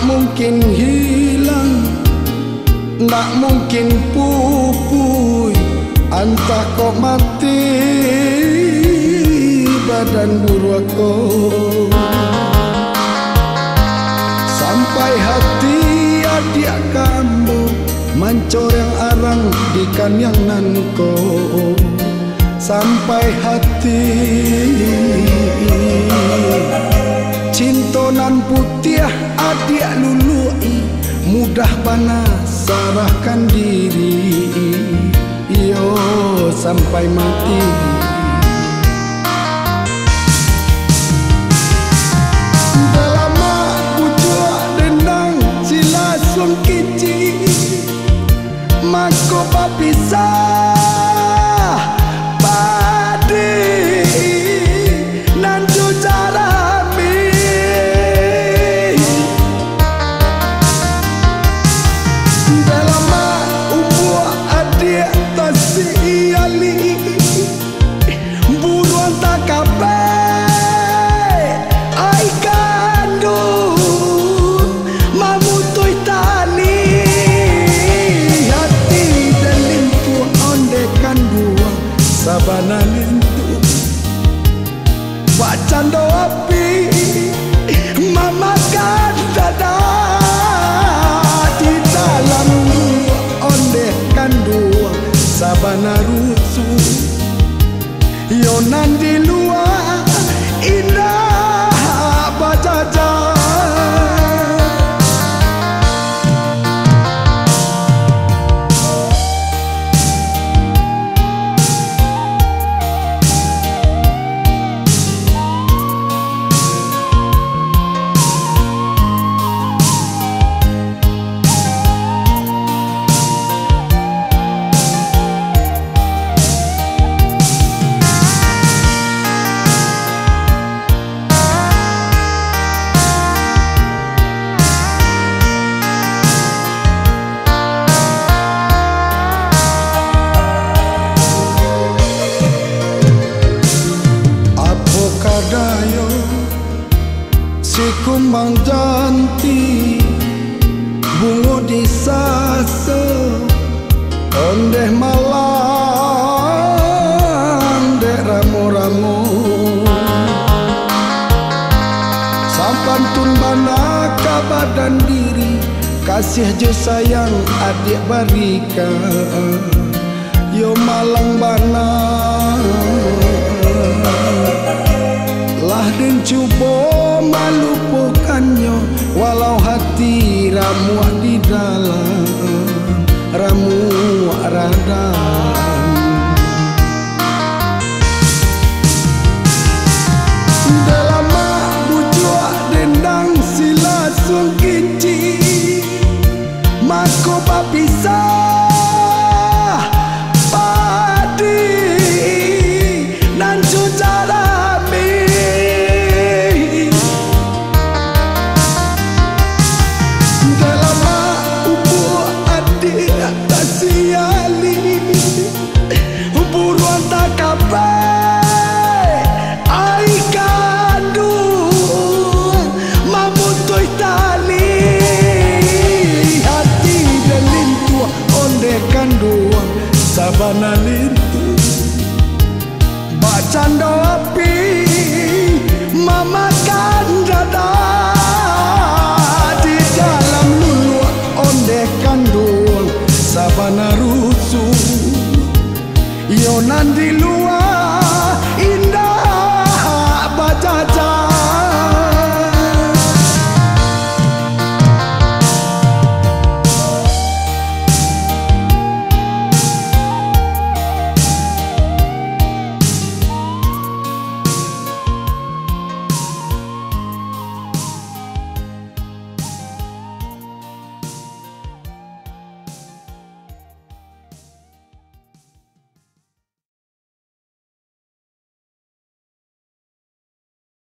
mungkin hilang, ndak mungkin pupui, entah kok mati badan burwako. Sampai hati adik kamu mencoreng arang di kanyangan ko. Sampai hati cintonan putih adik lului, mudah panas sarahkan diri, yo sampai mati. Lama pucuk dendang sila sun kici, mako papisah sabana lintu bacando api mama dada di dalam onde kandua sabana rusu yonan di luar indah bajaja. Dayo si kumbang janti bungo di sase ondeh malang dek ramu-ramu sampantun bana kabadan diri kasih je sayang adik barika yo malang bana lah dan cuba melupakannya walau hati ramuan di dalam ramuan radang. Dalam bujuk dendang sila sun kici mako papisah padi nan cucara buruan tak kapai ai kandung mamutoi tali hati dan lintu onde kandung sabana lintu bacando api mama dada di dalam lulu onde kandung sabana rusuh yonan di luar